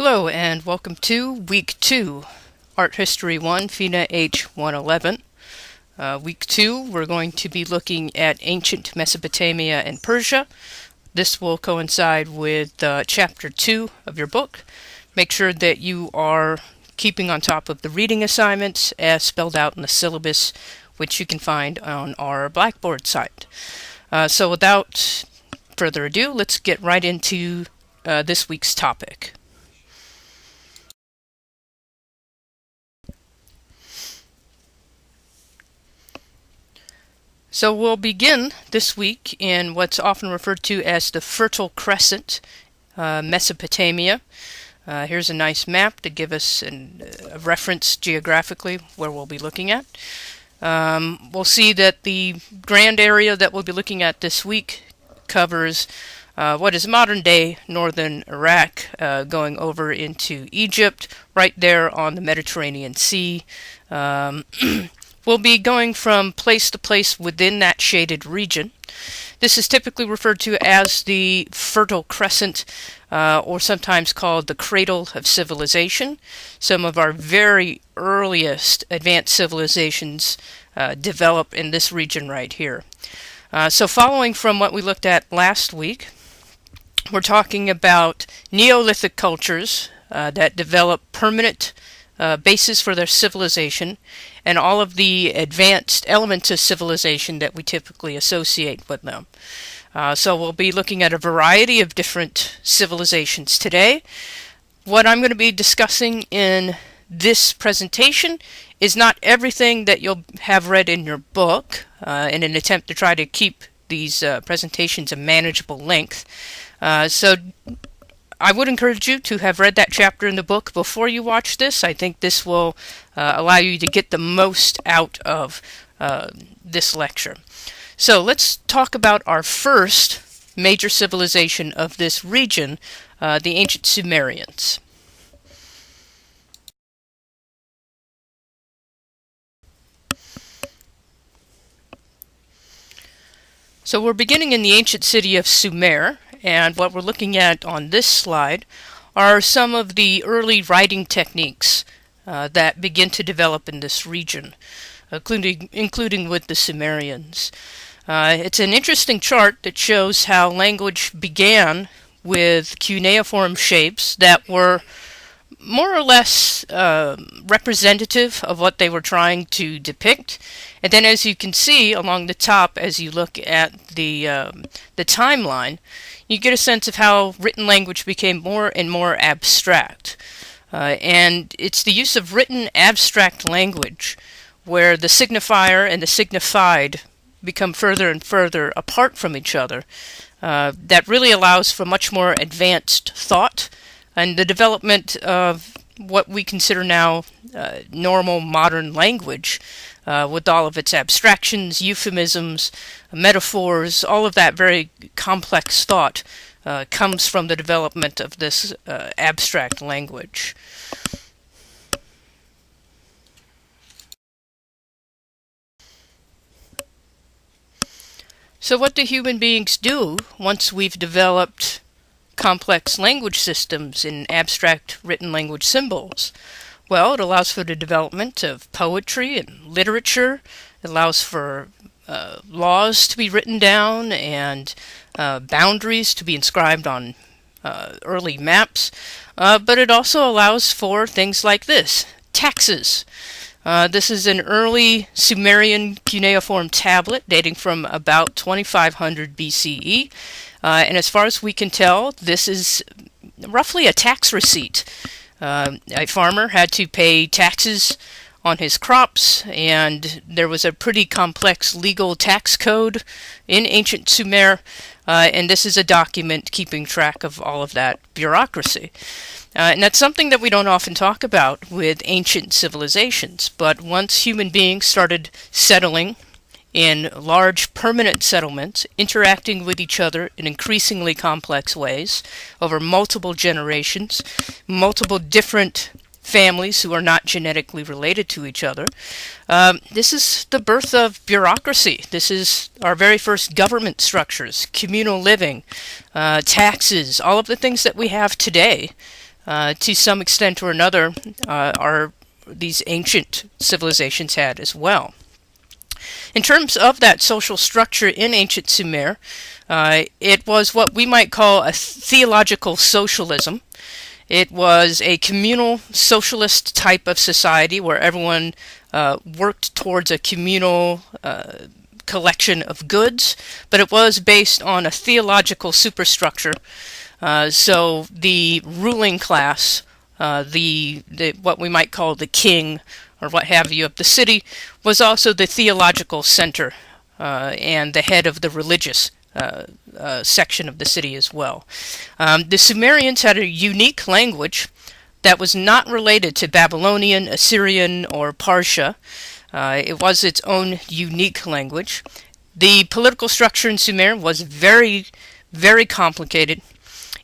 Hello and welcome to Week 2, Art History 1, FINA H111. Week 2, we're going to be looking at ancient Mesopotamia and Persia. This will coincide with Chapter 2 of your book. Make sure that you are keeping on top of the reading assignments as spelled out in the syllabus, which you can find on our Blackboard site. So without further ado, let's get right into this week's topic. So we'll begin this week in what's often referred to as the Fertile Crescent, Mesopotamia. Here's a nice map to give us a reference geographically where we'll be looking at. We'll see that the grand area that we'll be looking at this week covers what is modern-day northern Iraq, going over into Egypt, right there on the Mediterranean Sea. We'll be going from place to place within that shaded region. This is typically referred to as the Fertile Crescent, or sometimes called the Cradle of Civilization. Some of our very earliest advanced civilizations develop in this region right here. So following from what we looked at last week, we're talking about Neolithic cultures that develop permanent basis for their civilization, and all of the advanced elements of civilization that we typically associate with them. So we'll be looking at a variety of different civilizations today. What I'm going to be discussing in this presentation is not everything that you'll have read in your book, in an attempt to try to keep these presentations a manageable length. So I would encourage you to have read that chapter in the book before you watch this. I think this will allow you to get the most out of this lecture. So let's talk about our first major civilization of this region, the ancient Sumerians. So we're beginning in the ancient city of Sumer. And what we're looking at on this slide are some of the early writing techniques that begin to develop in this region, including with the Sumerians. It's an interesting chart that shows how language began with cuneiform shapes that were more or less representative of what they were trying to depict. And then, as you can see along the top, as you look at the timeline, you get a sense of how written language became more and more abstract. And it's the use of written abstract language where the signifier and the signified become further and further apart from each other that really allows for much more advanced thought and the development of what we consider now normal modern language, with all of its abstractions, euphemisms, metaphors. All of that very complex thought comes from the development of this abstract language. So what do human beings do once we've developed complex language systems in abstract written language symbols? Well, it allows for the development of poetry and literature. It allows for laws to be written down and boundaries to be inscribed on early maps. But it also allows for things like this: taxes. This is an early Sumerian cuneiform tablet dating from about 2500 BCE. And as far as we can tell, this is roughly a tax receipt. A farmer had to pay taxes on his crops, and there was a pretty complex legal tax code in ancient Sumer, and this is a document keeping track of all of that bureaucracy. And that's something that we don't often talk about with ancient civilizations, but once human beings started settling in large permanent settlements, interacting with each other in increasingly complex ways over multiple generations, multiple different families who are not genetically related to each other. This is the birth of bureaucracy. This is our very first government structures, communal living, taxes, all of the things that we have today to some extent or another, these ancient civilizations had as well. In terms of that social structure in ancient Sumer, it was what we might call a theological socialism. It was a communal socialist type of society where everyone worked towards a communal collection of goods, but it was based on a theological superstructure. So the ruling class, the what we might call the king or what have you of the city, was also the theological center and the head of the religious section of the city as well. The Sumerians had a unique language that was not related to Babylonian, Assyrian, or Parsha. It was its own unique language. The political structure in Sumer was very, very complicated.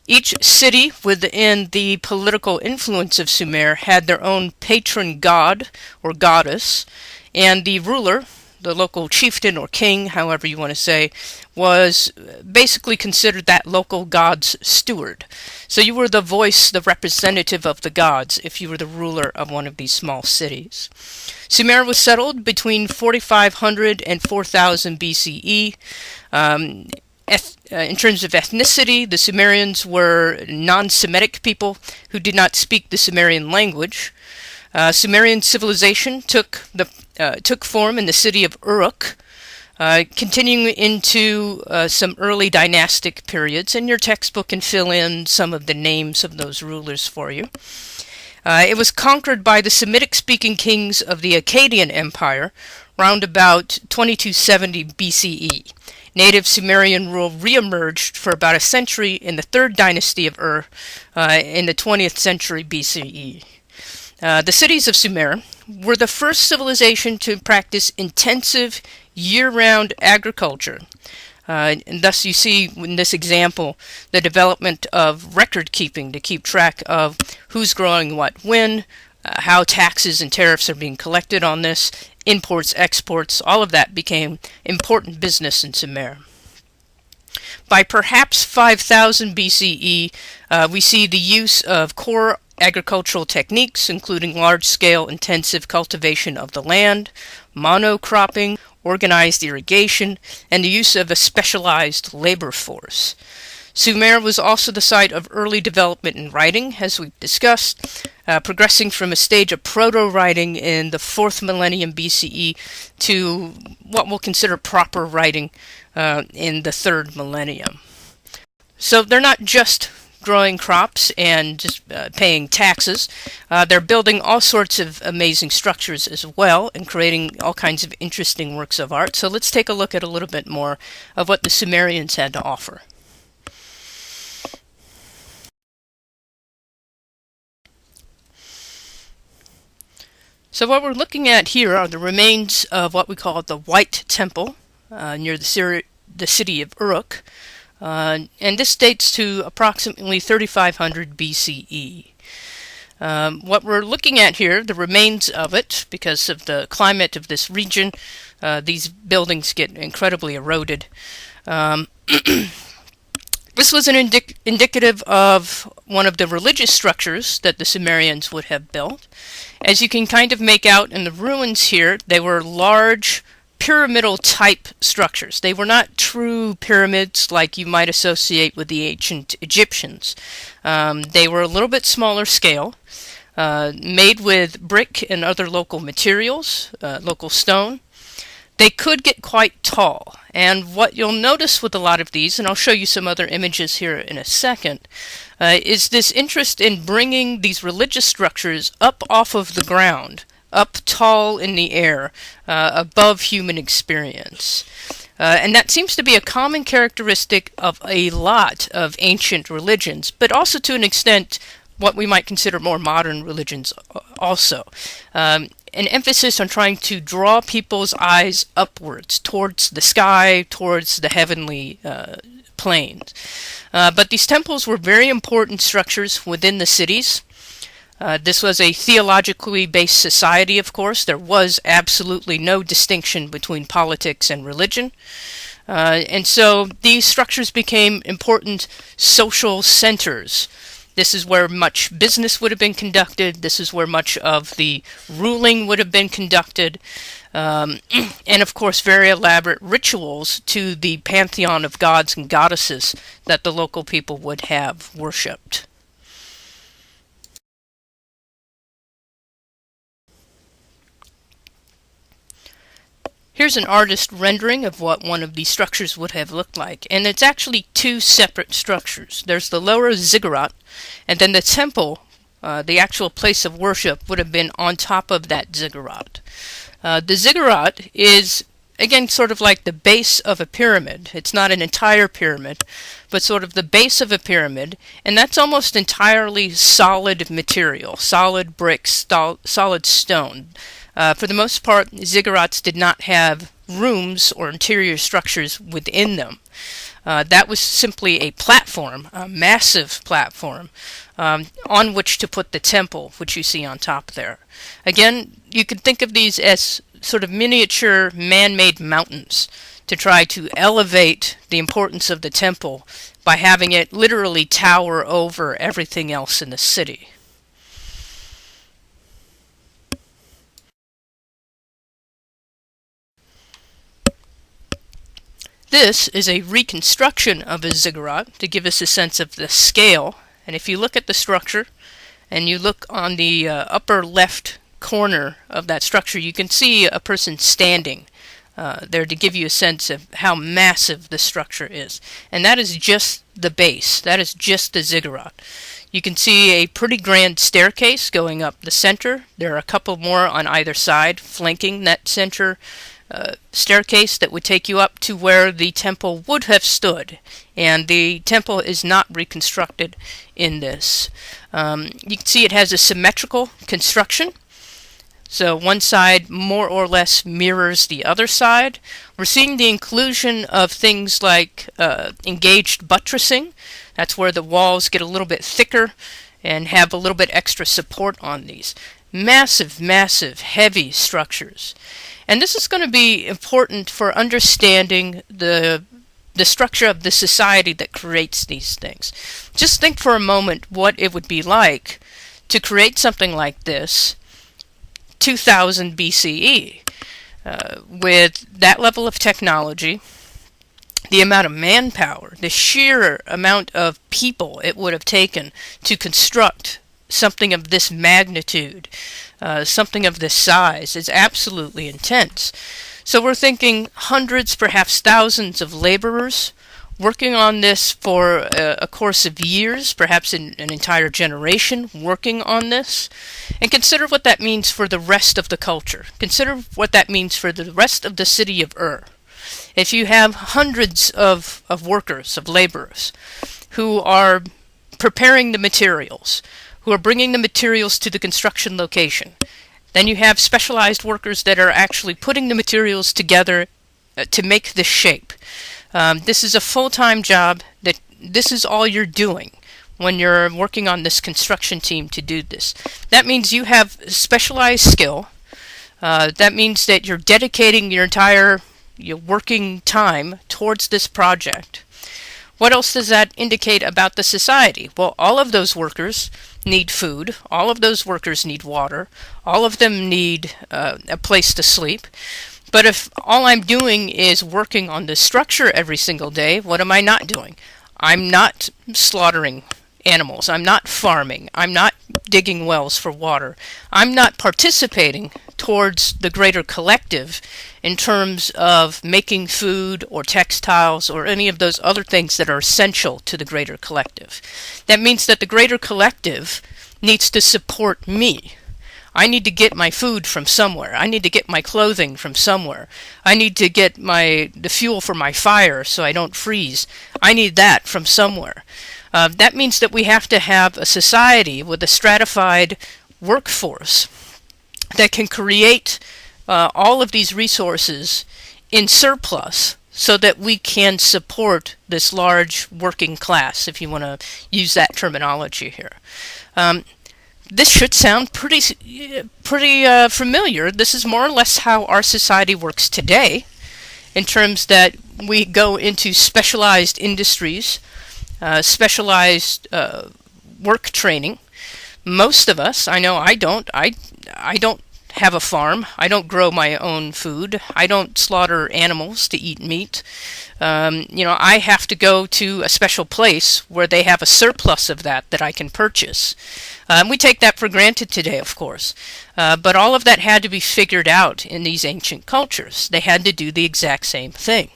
Each city within the political influence of Sumer had their own patron god or goddess, and the ruler, the local chieftain or king, however you want to say, was basically considered that local god's steward. So you were the voice, the representative of the gods if you were the ruler of one of these small cities. Sumer was settled between 4500 and 4000 BCE. In terms of ethnicity, the Sumerians were non-Semitic people who did not speak the Sumerian language. Sumerian civilization took form in the city of Uruk, continuing into some early dynastic periods, and your textbook can fill in some of the names of those rulers for you. It was conquered by the Semitic-speaking kings of the Akkadian Empire round about 2270 BCE. Native Sumerian rule reemerged for about a century in the third dynasty of Ur in the 20th century BCE. The cities of Sumer were the first civilization to practice intensive year-round agriculture. And thus you see in this example the development of record keeping to keep track of who's growing what when, how taxes and tariffs are being collected on this, imports, exports, all of that became important business in Sumer. By perhaps 5000 BCE, we see the use of core agricultural techniques, including large-scale intensive cultivation of the land, monocropping, organized irrigation, and the use of a specialized labor force. Sumer was also the site of early development in writing, as we've discussed, progressing from a stage of proto-writing in the 4th millennium BCE to what we'll consider proper writing in the 3rd millennium. So they're not just growing crops and just paying taxes. They're building all sorts of amazing structures as well and creating all kinds of interesting works of art. So let's take a look at a little bit more of what the Sumerians had to offer. So what we're looking at here are the remains of what we call the White Temple near the city of Uruk. And this dates to approximately 3500 BCE. What we're looking at here, the remains of it, because of the climate of this region, these buildings get incredibly eroded. This was an indicative of one of the religious structures that the Sumerians would have built. As you can kind of make out in the ruins here, they were large pyramidal type structures. They were not true pyramids like you might associate with the ancient Egyptians. They were a little bit smaller scale, made with brick and other local materials, local stone. They could get quite tall, and what you'll notice with a lot of these, and I'll show you some other images here in a second, is this interest in bringing these religious structures up off of the ground, up tall in the air, above human experience. And that seems to be a common characteristic of a lot of ancient religions, but also to an extent what we might consider more modern religions also. An emphasis on trying to draw people's eyes upwards, towards the sky, towards the heavenly planes. But these temples were very important structures within the cities. This was a theologically based society, of course. There was absolutely no distinction between politics and religion. And so these structures became important social centers This is where much business would have been conducted. This is where much of the ruling would have been conducted. And of course, very elaborate rituals to the pantheon of gods and goddesses that the local people would have worshipped. Here's an artist rendering of what one of these structures would have looked like, and it's actually two separate structures. There's the lower ziggurat, and then the temple, the actual place of worship, would have been on top of that ziggurat. The ziggurat is, again, sort of like the base of a pyramid. It's not an entire pyramid, but sort of the base of a pyramid, and that's almost entirely solid material, solid bricks, solid stone. For the most part, ziggurats did not have rooms or interior structures within them. That was simply a platform, a massive platform, on which to put the temple, which you see on top there. Again, you could think of these as sort of miniature man-made mountains to try to elevate the importance of the temple by having it literally tower over everything else in the city. This is a reconstruction of a ziggurat to give us a sense of the scale. And if you look at the structure and you look on the upper left corner of that structure, you can see a person standing there to give you a sense of how massive the structure is. And that is just the base. That is just the ziggurat. You can see a pretty grand staircase going up the center. There are a couple more on either side flanking that center staircase that would take you up to where the temple would have stood, and the temple is not reconstructed in this. You can see it has a symmetrical construction, so one side more or less mirrors the other side. We're seeing the inclusion of things like engaged buttressing. That's where the walls get a little bit thicker and have a little bit extra support on these. Massive, massive, heavy structures. And this is going to be important for understanding the structure of the society that creates these things. Just think for a moment what it would be like to create something like this 2000 BCE with that level of technology, the amount of manpower, the sheer amount of people it would have taken to construct something of this magnitude, something of this size, is absolutely intense. So we're thinking hundreds, perhaps thousands of laborers working on this for a course of years, perhaps an entire generation working on this. And consider what that means for the rest of the culture. Consider what that means for the rest of the city of Ur. If you have hundreds of workers, of laborers, who are preparing the materials, who are bringing the materials to the construction location. Then you have specialized workers that are actually putting the materials together to make the shape. This is a full-time job. That this is all you're doing when you're working on this construction team to do this. That means you have specialized skill. That means that you're dedicating your entire working time towards this project. What else does that indicate about the society? Well, all of those workers need food. All of those workers need water. All of them need a place to sleep. But if all I'm doing is working on the structure every single day, what am I not doing? I'm not slaughtering animals. I'm not farming. I'm not digging wells for water. I'm not participating towards the greater collective in terms of making food or textiles or any of those other things that are essential to the greater collective. That means that the greater collective needs to support me. I need to get my food from somewhere. I need to get my clothing from somewhere. I need to get the fuel for my fire so I don't freeze. I need that from somewhere. That means that we have to have a society with a stratified workforce that can create all of these resources in surplus so that we can support this large working class, if you want to use that terminology here. This should sound pretty familiar. This is more or less how our society works today, in terms that we go into specialized industries, specialized work training. Most of us, I know I don't. I don't have a farm. I don't grow my own food. I don't slaughter animals to eat meat. I have to go to a special place where they have a surplus of that I can purchase. We take that for granted today, of course. But all of that had to be figured out in these ancient cultures. They had to do the exact same thing.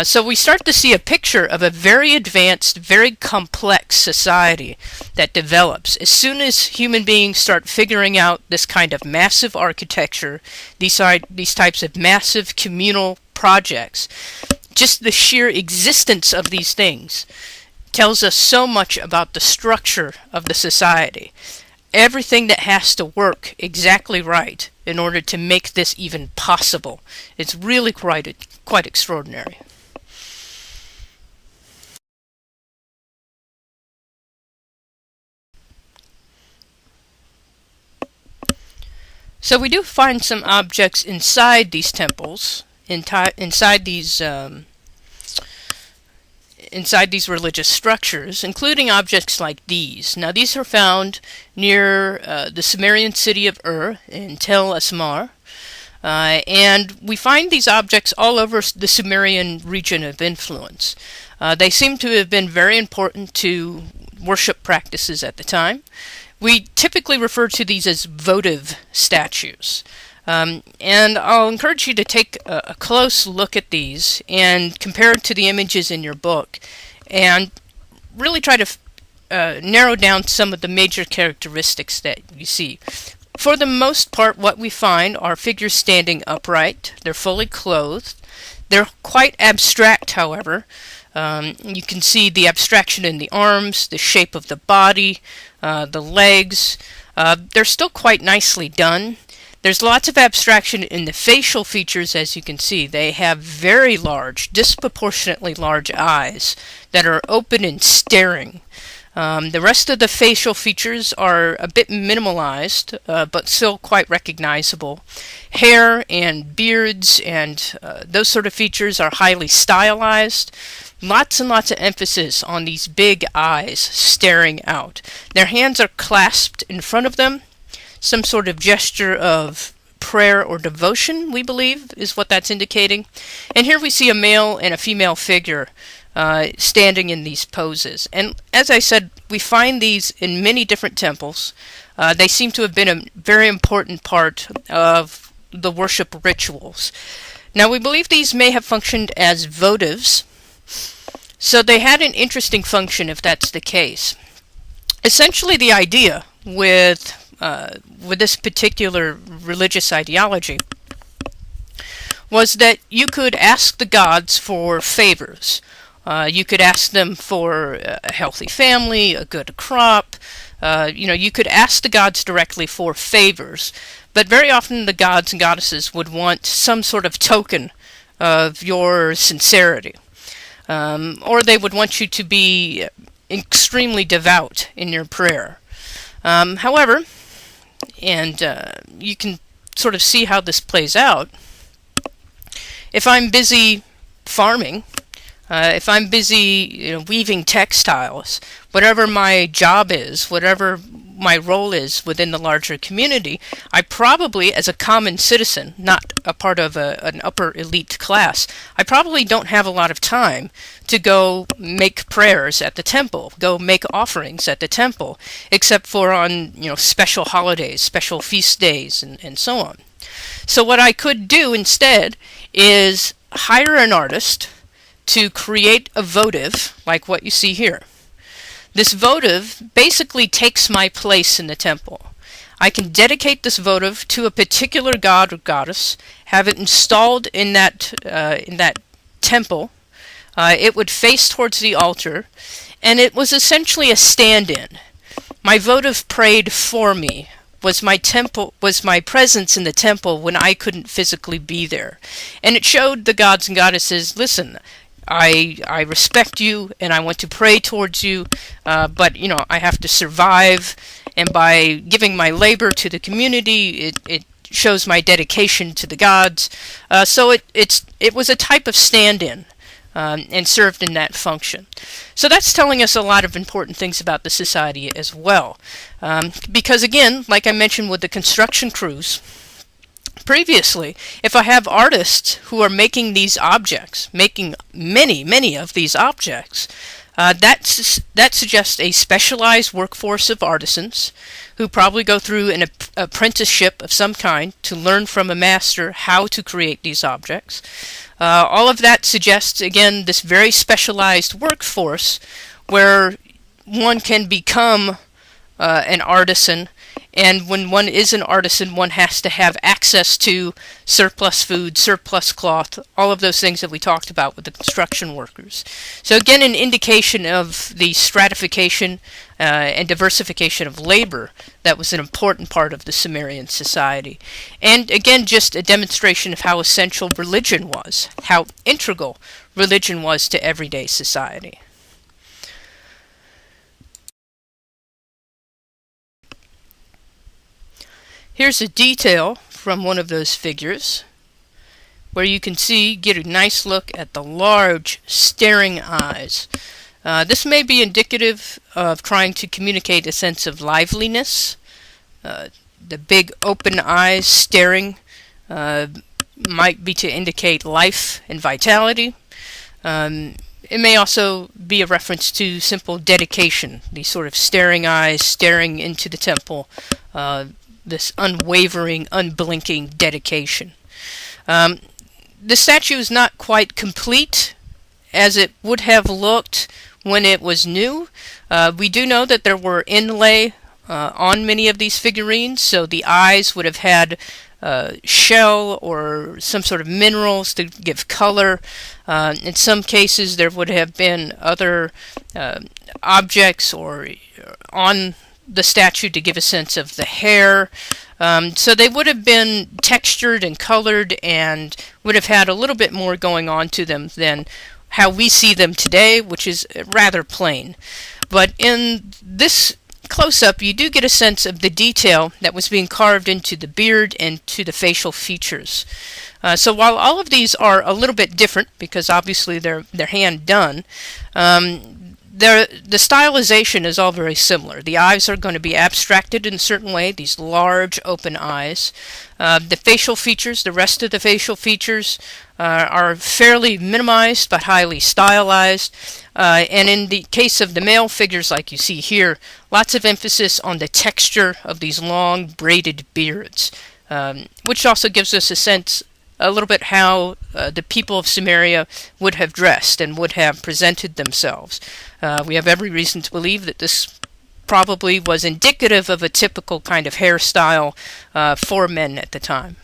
So we start to see a picture of a very advanced, very complex society that develops as soon as human beings start figuring out this kind of massive architecture, these types of massive communal projects. Just the sheer existence of these things tells us so much about the structure of the society. Everything that has to work exactly right in order to make this even possible. It's really quite extraordinary. So we do find some objects inside these temples, inside these religious structures, including objects like these. Now these are found near the Sumerian city of Ur in Tel Asmar, and we find these objects all over the Sumerian region of influence. They seem to have been very important to worship practices at the time. We typically refer to these as votive statues. And I'll encourage you to take a close look at these and compare it to the images in your book and really try to narrow down some of the major characteristics that you see. For the most part, what we find are figures standing upright. They're fully clothed. They're quite abstract, however. You can see the abstraction in the arms, the shape of the body, the legs. They're still quite nicely done. There's lots of abstraction in the facial features, as you can see. They have very large, disproportionately large eyes that are open and staring. The rest of the facial features are a bit minimalized, but still quite recognizable. Hair and beards and those sort of features are highly stylized. Lots and lots of emphasis on these big eyes staring out. Their hands are clasped in front of them. Some sort of gesture of prayer or devotion, we believe, is what that's indicating. And here we see a male and a female figure standing in these poses. And as I said, we find these in many different temples. They seem to have been a very important part of the worship rituals. Now we believe these may have functioned as votives. So they had an interesting function if that's the case. Essentially the idea with this particular religious ideology was that you could ask the gods for favors. You could ask them for a healthy family, a good crop. You could ask the gods directly for favors. But very often the gods and goddesses would want some sort of token of your sincerity. Or they would want you to be extremely devout in your prayer. However, and you can sort of see how this plays out, if I'm busy farming, if I'm busy weaving textiles, whatever my job is, whatever my role is within the larger community, I probably, as a common citizen, not a part of an upper elite class, I probably don't have a lot of time to go make prayers at the temple, go make offerings at the temple, except for on special holidays, special feast days, and so on. So what I could do instead is hire an artist to create a votive like what you see here. This votive basically takes my place in the temple. I can dedicate this votive to a particular god or goddess, have it installed in that temple. It would face towards the altar, and it was essentially a stand-in. My votive prayed for me. Was my presence in the temple when I couldn't physically be there, and it showed the gods and goddesses, listen, I respect you and I want to pray towards you, but I have to survive, and by giving my labor to the community, it shows my dedication to the gods. So it was a type of stand-in and served in that function. So that's telling us a lot of important things about the society as well. Because again, like I mentioned with the construction crews previously, if I have artists who are making these objects, making many of these objects, that suggests a specialized workforce of artisans who probably go through an apprenticeship of some kind to learn from a master how to create these objects. All of that suggests, again, this very specialized workforce where one can become an artisan, and when one is an artisan, one has to have access to surplus food, surplus cloth, all of those things that we talked about with the construction workers. So again, an indication of the stratification and diversification of labor that was an important part of the Sumerian society. And again, just a demonstration of how essential religion was, how integral religion was to everyday society. Here's a detail from one of those figures where you can get a nice look at the large staring eyes. This may be indicative of trying to communicate a sense of liveliness. The big open eyes staring might be to indicate life and vitality. It may also be a reference to simple dedication, these sort of staring eyes staring into the temple, this unwavering, unblinking dedication. The statue is not quite complete as it would have looked when it was new. We do know that there were inlay on many of these figurines, so the eyes would have had shell or some sort of minerals to give color. In some cases there would have been other objects or on the statue to give a sense of the hair. So they would have been textured and colored and would have had a little bit more going on to them than how we see them today, which is rather plain. But in this close-up, you do get a sense of the detail that was being carved into the beard and to the facial features. So while all of these are a little bit different, because obviously they're hand done, the stylization is all very similar. The eyes are going to be abstracted in a certain way, these large open eyes. The facial features, the rest of the facial features, are fairly minimized but highly stylized. And in the case of the male figures like you see here, lots of emphasis on the texture of these long braided beards, which also gives us a sense a little bit how the people of Sumeria would have dressed and would have presented themselves. We have every reason to believe that this probably was indicative of a typical kind of hairstyle for men at the time.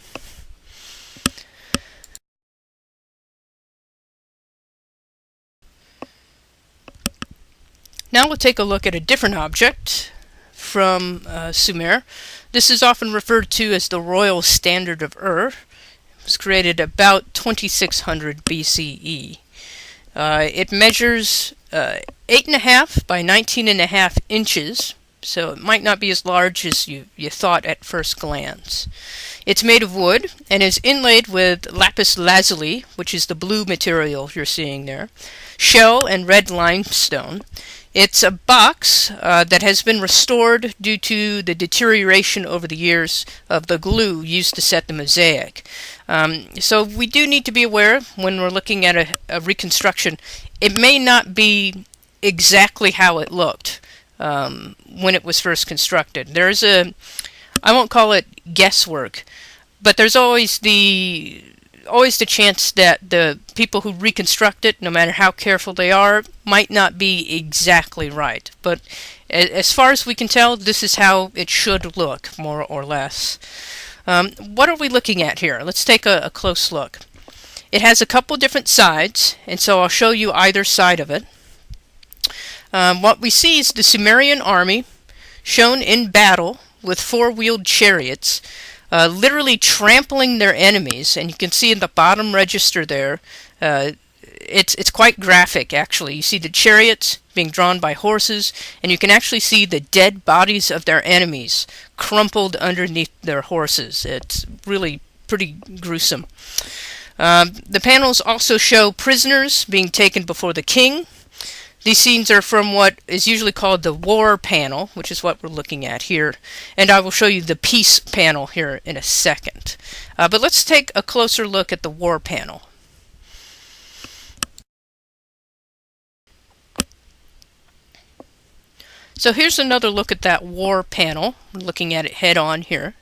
Now we'll take a look at a different object from Sumer. This is often referred to as the Royal Standard of Ur. It was created about 2600 BCE. It measures 8.5 by 19.5 inches, so it might not be as large as you thought at first glance. It's made of wood and is inlaid with lapis lazuli, which is the blue material you're seeing there, shell and red limestone. It's a box that has been restored due to the deterioration over the years of the glue used to set the mosaic. So we do need to be aware when we're looking at a reconstruction, it may not be exactly how it looked when it was first constructed. There's I won't call it guesswork, but there's always the chance that the people who reconstruct it, no matter how careful they are, might not be exactly right. But as far as we can tell, this is how it should look, more or less. What are we looking at here? Let's take a close look. It has a couple different sides, and so I'll show you either side of it. What we see is the Sumerian army shown in battle with four-wheeled chariots, literally trampling their enemies, and you can see in the bottom register there, it's quite graphic actually. You see the chariots being drawn by horses, and you can actually see the dead bodies of their enemies crumpled underneath their horses. It's really pretty gruesome. The panels also show prisoners being taken before the king. These scenes are from what is usually called the war panel, which is what we're looking at here. And I will show you the peace panel here in a second. But let's take a closer look at the war panel. So here's another look at that war panel. We're looking at it head on here.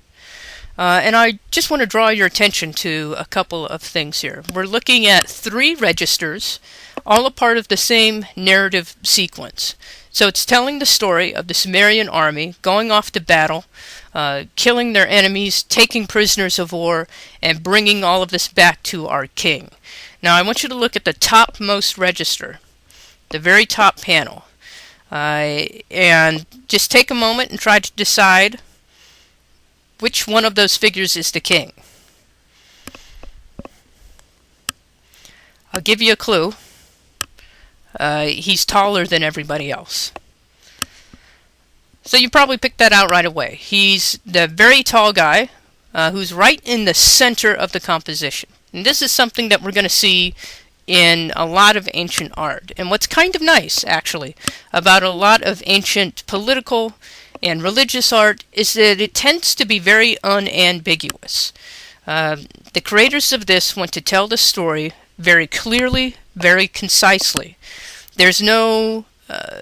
And I just want to draw your attention to a couple of things here. We're looking at 3 registers, all a part of the same narrative sequence. So it's telling the story of the Sumerian army going off to battle, killing their enemies, taking prisoners of war, and bringing all of this back to our king. Now I want you to look at the topmost register, the very top panel, and just take a moment and try to decide which one of those figures is the king. I'll give you a clue. He's taller than everybody else. So you probably picked that out right away. He's the very tall guy who's right in the center of the composition. And this is something that we're going to see in a lot of ancient art. And what's kind of nice, actually, about a lot of ancient political and religious art is that it tends to be very unambiguous. The creators of this want to tell the story very clearly, very concisely. There's no,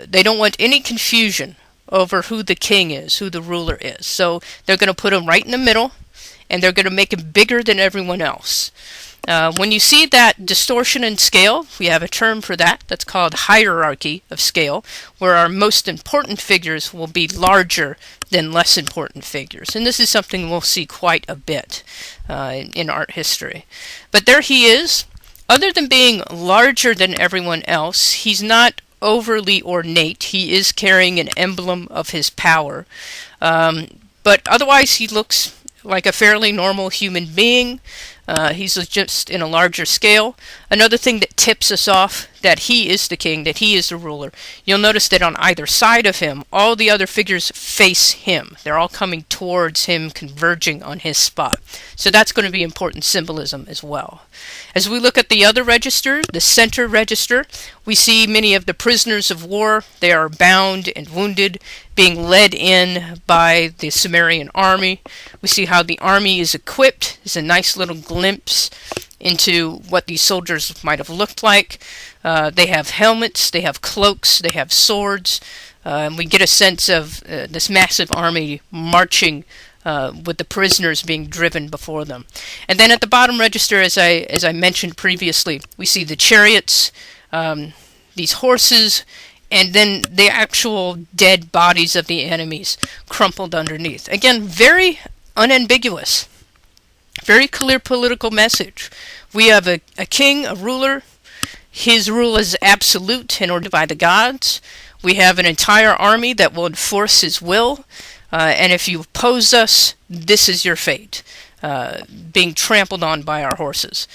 they don't want any confusion over who the king is, who the ruler is. So they're going to put him right in the middle, and they're going to make him bigger than everyone else. When you see that distortion in scale, we have a term for that. That's called hierarchy of scale, where our most important figures will be larger than less important figures. And this is something we'll see quite a bit in art history. But there he is. Other than being larger than everyone else, he's not overly ornate. He is carrying an emblem of his power. But otherwise, he looks like a fairly normal human being. He's just in a larger scale. Another thing that tips us off that he is the king, that he is the ruler. You'll notice that on either side of him, all the other figures face him. They're all coming towards him, converging on his spot. So that's going to be important symbolism as well. As we look at the other register, the center register, we see many of the prisoners of war. They are bound and wounded, being led in by the Sumerian army. We see how the army is equipped. There's a nice little glimpse into what these soldiers might have looked like. They have helmets, they have cloaks, they have swords. And we get a sense of this massive army marching with the prisoners being driven before them. And then at the bottom register, as I mentioned previously, we see the chariots, these horses, and then the actual dead bodies of the enemies crumpled underneath. Again, very unambiguous, very clear political message. We have a king, a ruler. His rule is absolute and ordered by the gods. We have an entire army that will enforce his will. And if you oppose us, this is your fate, being trampled on by our horses.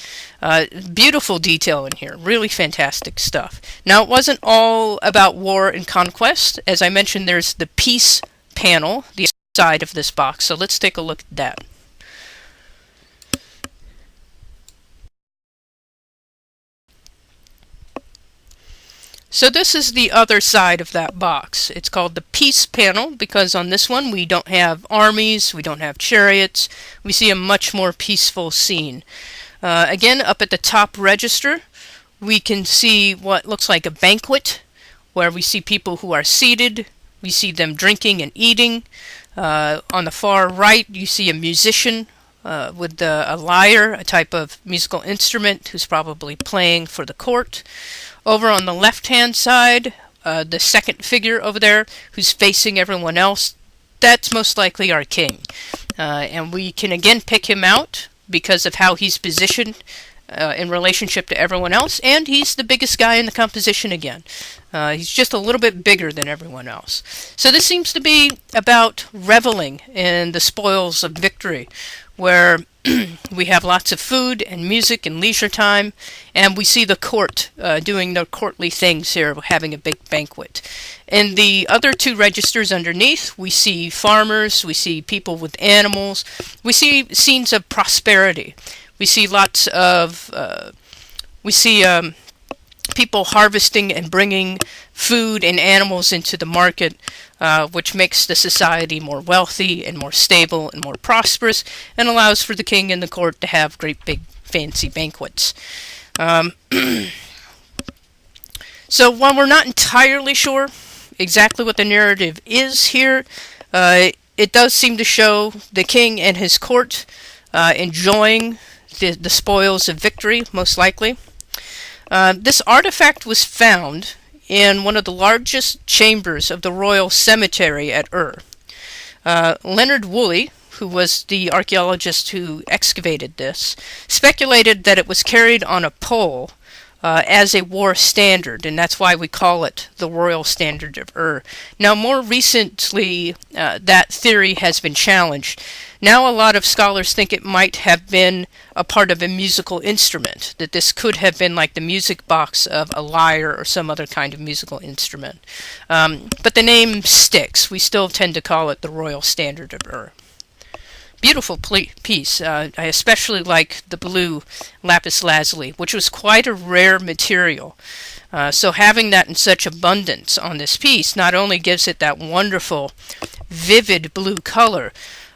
Beautiful detail in here, really fantastic stuff. Now, it wasn't all about war and conquest. As I mentioned, there's the peace panel, the side of this box. So let's take a look at that. So this is the other side of that box. It's called the peace panel because on this one we don't have armies, we don't have chariots. We see a much more peaceful scene. Again, up at the top register, we can see what looks like a banquet where we see people who are seated. We see them drinking and eating. On the far right, you see a musician with a lyre, a type of musical instrument, who's probably playing for the court. Over on the left-hand side, the second figure over there, who's facing everyone else, that's most likely our king. And we can again pick him out because of how he's positioned in relationship to everyone else, and he's the biggest guy in the composition again. He's just a little bit bigger than everyone else. So this seems to be about reveling in the spoils of victory, where we have lots of food and music and leisure time, and we see the court doing their courtly things here, having a big banquet. In the other two registers underneath, we see farmers, we see people with animals, we see scenes of prosperity. We see lots of people harvesting and bringing food and animals into the market, which makes the society more wealthy and more stable and more prosperous, and allows for the king and the court to have great big fancy banquets. So while we're not entirely sure exactly what the narrative is here, it does seem to show the king and his court enjoying the spoils of victory, most likely. This artifact was found in one of the largest chambers of the royal cemetery at Ur. Leonard Woolley, who was the archaeologist who excavated this, speculated that it was carried on a pole as a war standard, and that's why we call it the Royal Standard of Ur. Now, more recently, that theory has been challenged. Now a lot of scholars think it might have been a part of a musical instrument, that this could have been like the music box of a lyre or some other kind of musical instrument. But the name sticks. We still tend to call it the Royal Standard of Ur. Beautiful piece. I especially like the blue lapis lazuli, which was quite a rare material. So having that in such abundance on this piece not only gives it that wonderful, vivid blue color,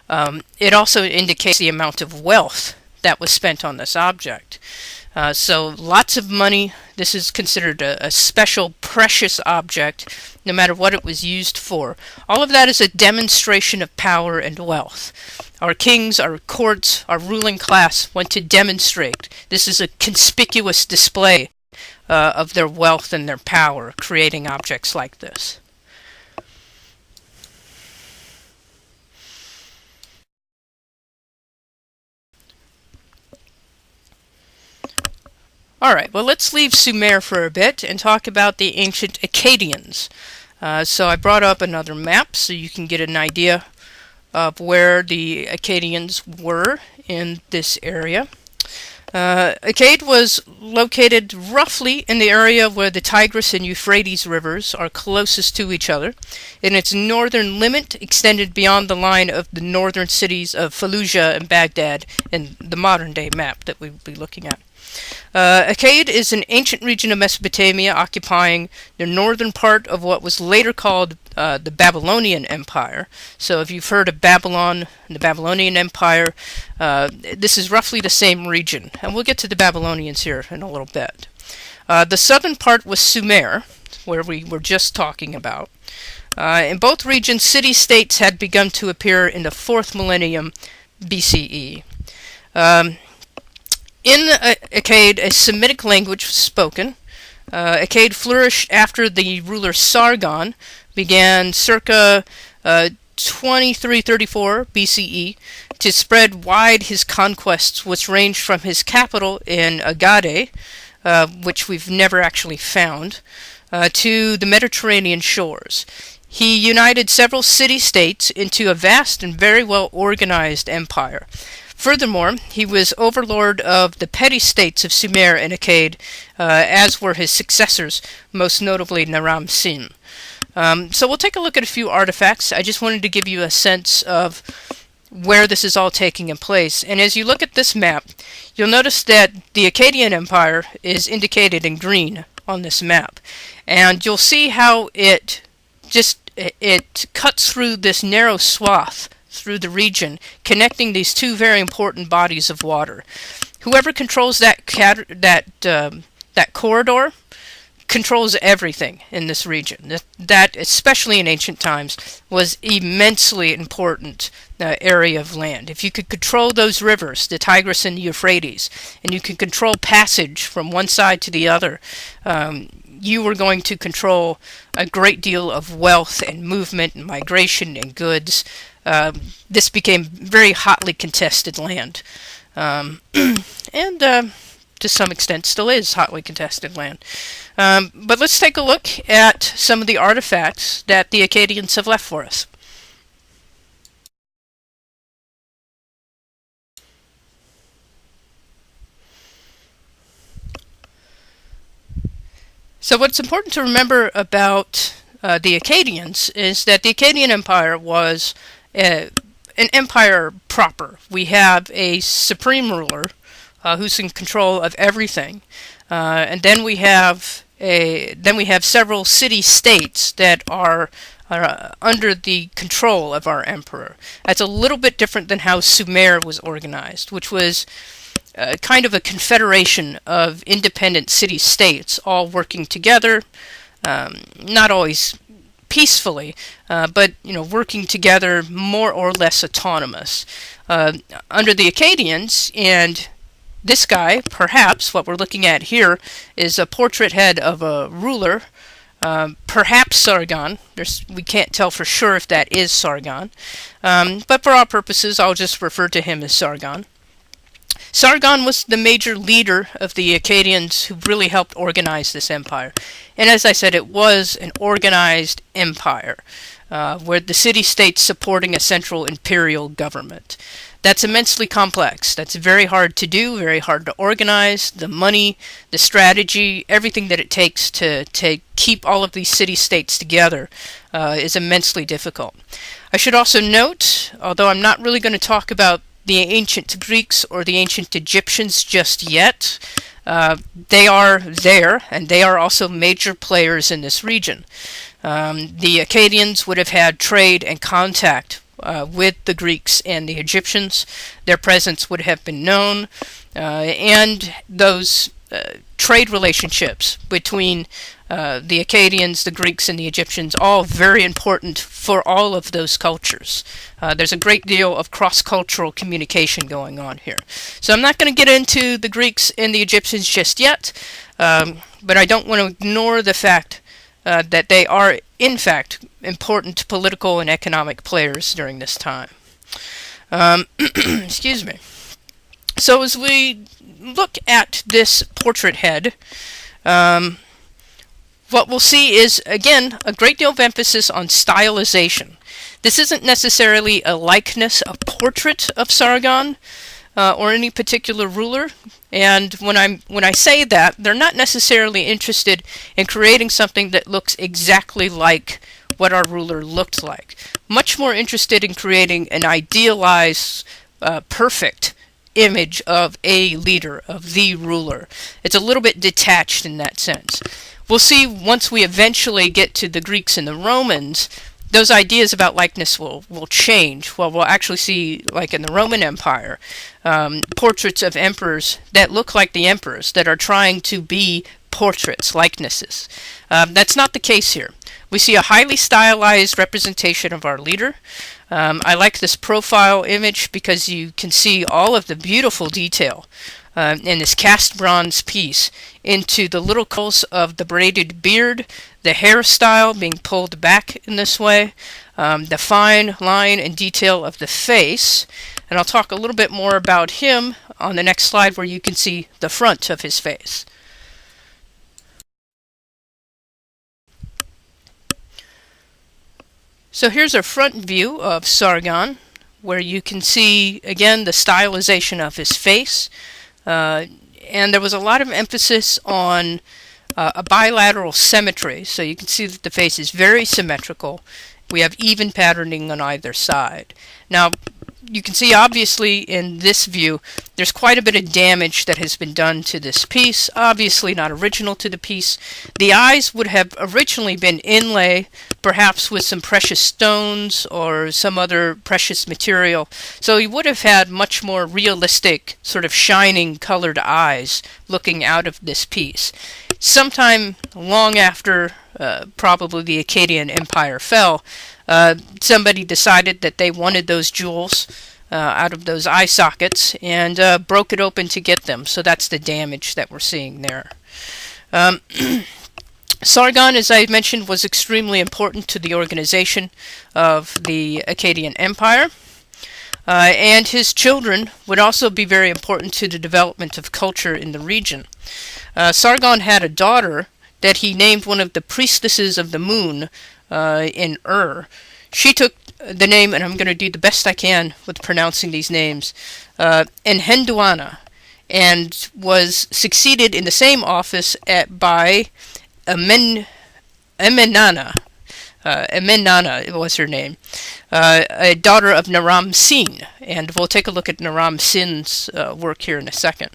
it also indicates the amount of wealth that was spent on this object. So lots of money. This is considered a special, precious object, no matter what it was used for. All of that is a demonstration of power and wealth. Our kings, our courts, our ruling class want to demonstrate. This is a conspicuous display of their wealth and their power, creating objects like this. All right, well, let's leave Sumer for a bit and talk about the ancient Akkadians. So I brought up another map so you can get an idea of where the Akkadians were in this area. Akkad was located roughly in the area where the Tigris and Euphrates rivers are closest to each other, and its northern limit extended beyond the line of the northern cities of Fallujah and Baghdad in the modern-day map that we'll be looking at. Akkad is an ancient region of Mesopotamia occupying the northern part of what was later called the Babylonian Empire. So if you've heard of Babylon and the Babylonian Empire, this is roughly the same region. And we'll get to the Babylonians here in a little bit. The southern part was Sumer, where we were just talking about. In both regions, city-states had begun to appear in the 4th millennium BCE. In Akkad, a Semitic language was spoken. Akkad flourished after the ruler Sargon began circa 2334 BCE to spread wide his conquests, which ranged from his capital in Agade, which we've never actually found, to the Mediterranean shores. He united several city-states into a vast and very well-organized empire. Furthermore, he was overlord of the petty states of Sumer and Akkad, as were his successors, most notably Naram-Sin. So we'll take a look at a few artifacts. I just wanted to give you a sense of where this is all taking place. And as you look at this map, you'll notice that the Akkadian Empire is indicated in green on this map. And you'll see how it cuts through this narrow swath through the region, connecting these two very important bodies of water. Whoever controls that corridor controls everything in this region. That, especially in ancient times, was immensely important area of land. If you could control those rivers, the Tigris and the Euphrates, and you could control passage from one side to the other, you were going to control a great deal of wealth and movement and migration and goods. This became very hotly contested land, and to some extent still is hotly contested land. But let's take a look at some of the artifacts that the Akkadians have left for us. So what's important to remember about the Akkadians is that the Akkadian Empire was an empire proper. We have a supreme ruler who's in control of everything. And then we have several city-states that are under the control of our emperor. That's a little bit different than how Sumer was organized, which was kind of a confederation of independent city-states all working together, not always peacefully, but working together more or less autonomous. Under the Akkadians, and this guy, perhaps, what we're looking at here, is a portrait head of a ruler, perhaps Sargon. We can't tell for sure if that is Sargon, but for our purposes, I'll just refer to him as Sargon. Sargon was the major leader of the Akkadians who really helped organize this empire. And as I said, it was an organized empire, where the city-states supporting a central imperial government. That's immensely complex. That's very hard to do, very hard to organize. The money, the strategy, everything that it takes to keep all of these city-states together is immensely difficult. I should also note, although I'm not really going to talk about the ancient Greeks or the ancient Egyptians just yet, they are there, and they are also major players in this region. The Akkadians would have had trade and contact with the Greeks and the Egyptians. Their presence would have been known, and those trade relationships between the Akkadians, the Greeks, and the Egyptians, all very important for all of those cultures. There's a great deal of cross-cultural communication going on here. So I'm not going to get into the Greeks and the Egyptians just yet, but I don't want to ignore the fact that they are, in fact, important political and economic players during this time. Excuse me. So as we look at this portrait head, what we'll see is, again, a great deal of emphasis on stylization. This isn't necessarily a likeness, a portrait of Sargon or any particular ruler. And when I say that, they're not necessarily interested in creating something that looks exactly like what our ruler looked like. Much more interested in creating an idealized, perfect image of a leader, of the ruler. It's a little bit detached in that sense. We'll see once we eventually get to the Greeks and the Romans, those ideas about likeness will change. Well, we'll actually see, like in the Roman Empire, portraits of emperors that look like the emperors, that are trying to be portraits, likenesses. That's not the case here. We see a highly stylized representation of our leader. I like this profile image because you can see all of the beautiful detail in this cast bronze piece into the little curls of the braided beard, the hairstyle being pulled back in this way, the fine line and detail of the face. And I'll talk a little bit more about him on the next slide, where you can see the front of his face. So here's a front view of Sargon, where you can see, again, the stylization of his face. And there was a lot of emphasis on a bilateral symmetry. So you can see that the face is very symmetrical. We have even patterning on either side. Now, you can see obviously in this view, there's quite a bit of damage that has been done to this piece. Obviously not original to the piece. The eyes would have originally been inlay, perhaps with some precious stones or some other precious material. So you would have had much more realistic, sort of shining colored eyes looking out of this piece. Sometime long after probably the Akkadian Empire fell, somebody decided that they wanted those jewels out of those eye sockets and broke it open to get them. So that's the damage that we're seeing there. Sargon, as I mentioned, was extremely important to the organization of the Akkadian Empire. And his children would also be very important to the development of culture in the region. Sargon had a daughter that he named one of the priestesses of the moon in Ur. She took the name, and I'm going to do the best I can with pronouncing these names, Enhenduana, and was succeeded in the same office by Amenana. Amenana was her name. a daughter of Naram-Sin, and we'll take a look at Naram-Sin's work here in a second.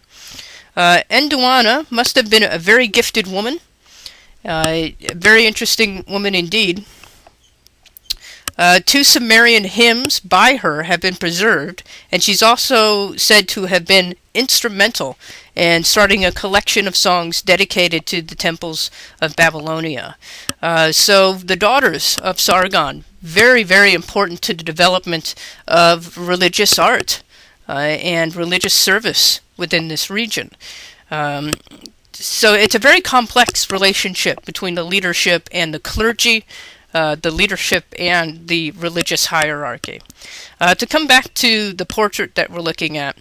Enduana must have been a very gifted woman, a very interesting woman indeed. Two Sumerian hymns by her have been preserved, and she's also said to have been instrumental in starting a collection of songs dedicated to the temples of Babylonia. So the daughters of Sargon, very, very important to the development of religious art and religious service within this region. So it's a very complex relationship between the leadership and the clergy, the leadership and the religious hierarchy. To come back to the portrait that we're looking at,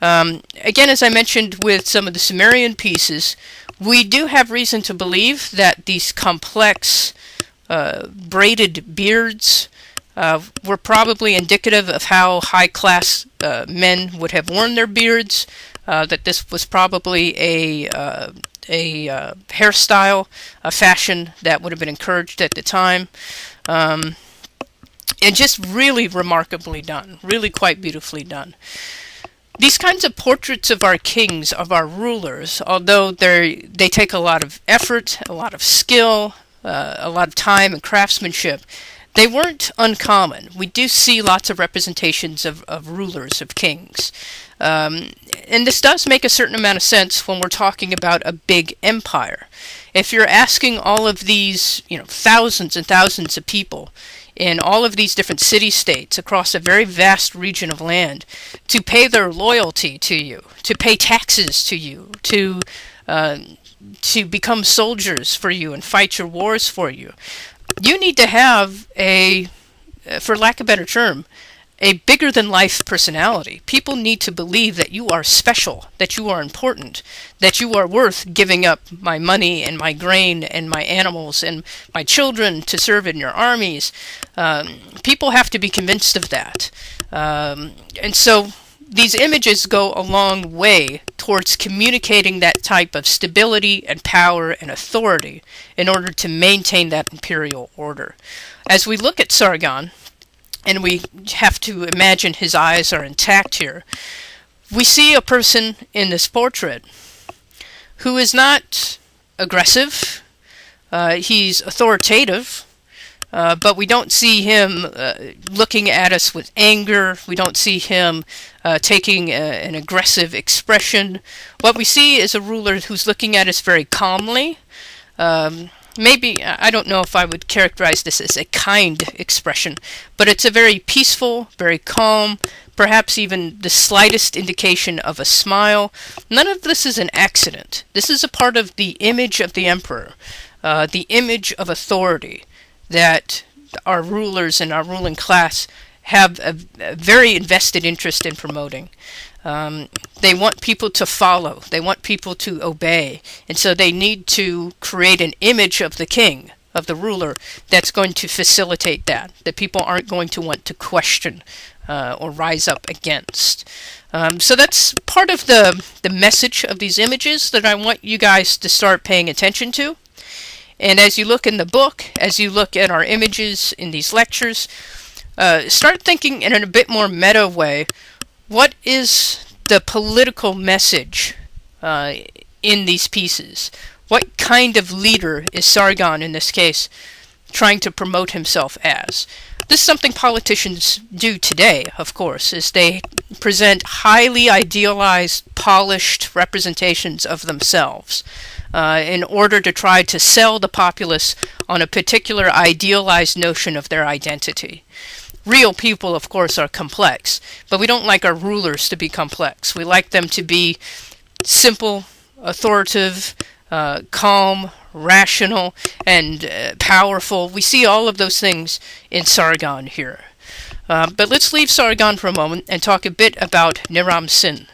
again, as I mentioned with some of the Sumerian pieces, we do have reason to believe that these complex braided beards were probably indicative of how high-class men would have worn their beards, that this was probably a hairstyle, a fashion that would have been encouraged at the time. And just really remarkably done, really quite beautifully done. These kinds of portraits of our kings, of our rulers, although they take a lot of effort, a lot of skill, a lot of time and craftsmanship, they weren't uncommon. We do see lots of representations of rulers, of kings. And this does make a certain amount of sense when we're talking about a big empire. If you're asking all of these, thousands and thousands of people in all of these different city-states across a very vast region of land to pay their loyalty to you, to pay taxes to you, to become soldiers for you and fight your wars for you, you need to have for lack of a better term, a bigger-than-life personality. People need to believe that you are special, that you are important, that you are worth giving up my money and my grain and my animals and my children to serve in your armies. People have to be convinced of that. And so these images go a long way towards communicating that type of stability and power and authority in order to maintain that imperial order. As we look at Sargon, and we have to imagine his eyes are intact here, we see a person in this portrait who is not aggressive. He's authoritative, but we don't see him looking at us with anger. We don't see him taking an aggressive expression. What we see is a ruler who's looking at us very calmly. Maybe, I don't know if I would characterize this as a kind expression, but it's a very peaceful, very calm, perhaps even the slightest indication of a smile. None of this is an accident. This is a part of the image of the emperor, the image of authority that our rulers and our ruling class have a very invested interest in promoting. They want people to follow. They want people to obey. And so they need to create an image of the king, of the ruler, that's going to facilitate that people aren't going to want to question or rise up against. So that's part of the message of these images that I want you guys to start paying attention to. And as you look in the book, as you look at our images in these lectures, start thinking in a bit more meta way. What is the political message in these pieces? What kind of leader is Sargon, in this case, trying to promote himself as? This is something politicians do today, of course, is they present highly idealized, polished representations of themselves in order to try to sell the populace on a particular idealized notion of their identity. Real people, of course, are complex, but we don't like our rulers to be complex. We like them to be simple, authoritative, calm, rational, and powerful. We see all of those things in Sargon here. But let's leave Sargon for a moment and talk a bit about Naram-Sin.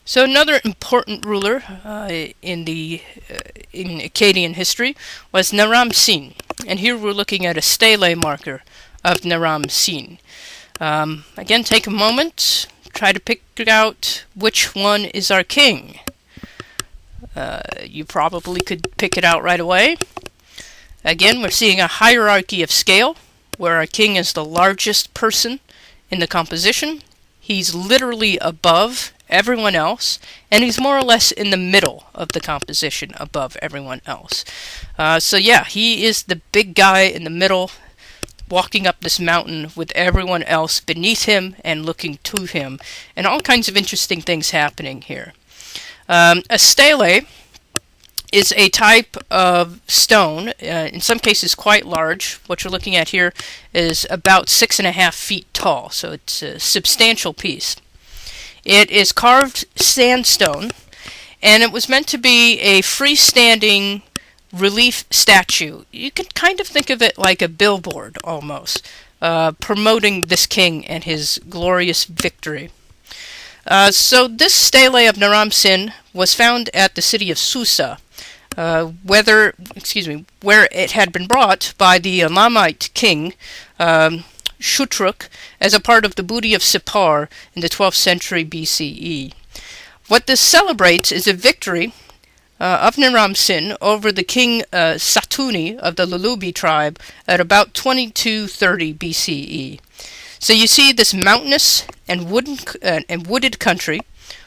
So another important ruler in Akkadian history was Naram-Sin, and here we're looking at a stele marker of Naram-Sin. Again, take a moment, try to pick out which one is our king. You probably could pick it out right away. Again, we're seeing a hierarchy of scale, where our king is the largest person in the composition. He's literally above everyone else, and he's more or less in the middle of the composition above everyone else. So yeah, he is the big guy in the middle, walking up this mountain with everyone else beneath him and looking to him, and all kinds of interesting things happening here. A stele is a type of stone, in some cases quite large. What you're looking at here is about 6.5 feet tall, so it's a substantial piece. It is carved sandstone, and it was meant to be a freestanding relief statue. You can kind of think of it like a billboard almost, promoting this king and his glorious victory. So this stele of Naram-Sin was found at the city of Susa, where it had been brought by the Elamite king Shutruk as a part of the booty of Sippar in the 12th century BCE. What this celebrates is a victory of Naram-Sin over the king Satuni of the Lulubi tribe at about 2230 BCE. So you see this mountainous and wooded country,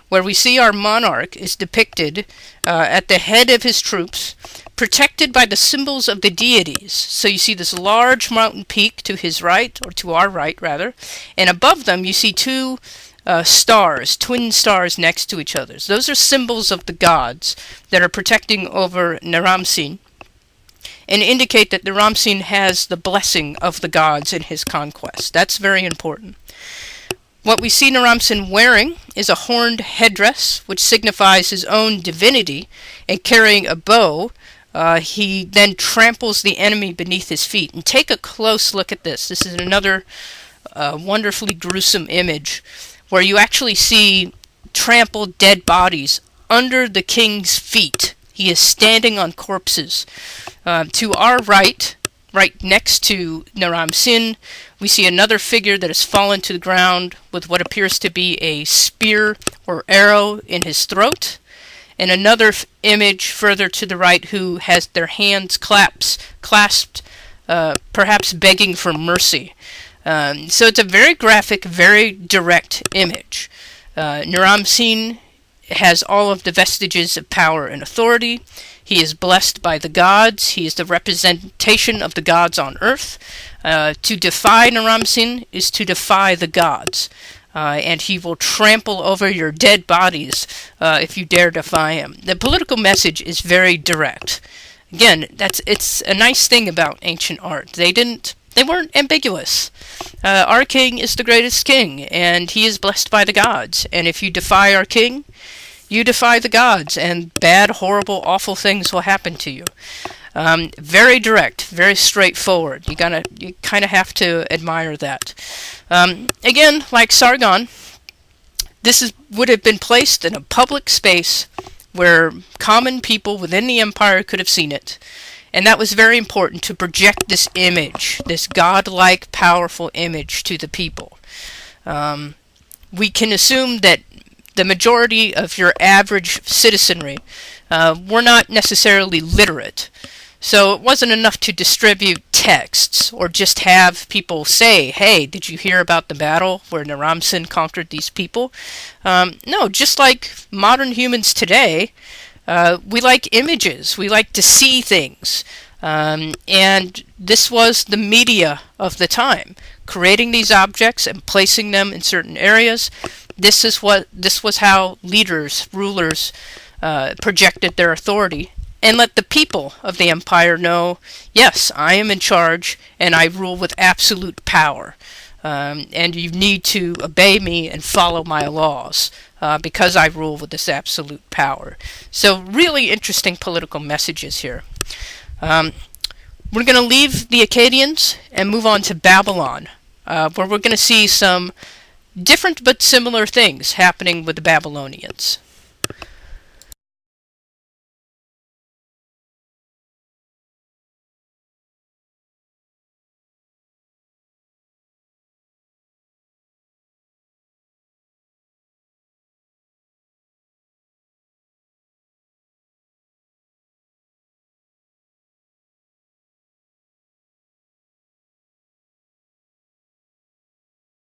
where we see our monarch is depicted at the head of his troops, protected by the symbols of the deities. So you see this large mountain peak to his right, or to our right rather, and above them you see two stars, twin stars next to each other. Those are symbols of the gods that are protecting over Naram-Sin, and indicate that Naram-Sin has the blessing of the gods in his conquest. That's very important. What we see Naram-Sin wearing is a horned headdress, which signifies his own divinity, and carrying a bow. He then tramples the enemy beneath his feet. And take a close look at this. This is another wonderfully gruesome image, where you actually see trampled dead bodies under the king's feet. He is standing on corpses. To our right next to Naram-Sin, we see another figure that has fallen to the ground with what appears to be a spear or arrow in his throat, and another image further to the right who has their hands clasped, perhaps begging for mercy. So it's a very graphic, very direct image. Naram-Sin has all of the vestiges of power and authority. He is blessed by the gods. He is the representation of the gods on earth. To defy Naram-Sin is to defy the gods. And he will trample over your dead bodies if you dare defy him. The political message is very direct. Again, it's a nice thing about ancient art. They weren't ambiguous. Our king is the greatest king, and he is blessed by the gods. And if you defy our king, you defy the gods, and bad, horrible, awful things will happen to you. Very direct, very straightforward. You kind of have to admire that. Again, like Sargon, this would have been placed in a public space where common people within the empire could have seen it. And that was very important, to project this image, this godlike, powerful image to the people. We can assume that the majority of your average citizenry were not necessarily literate. So it wasn't enough to distribute texts or just have people say, hey, did you hear about the battle where Naram-Sin conquered these people? No, just like modern humans today, we like images. We like to see things. And this was the media of the time, creating these objects and placing them in certain areas. This was how leaders, rulers, projected their authority and let the people of the empire know, yes, I am in charge and I rule with absolute power. And you need to obey me and follow my laws because I rule with this absolute power. So really interesting political messages here. We're going to leave the Akkadians and move on to Babylon, where we're going to see some different but similar things happening with the Babylonians.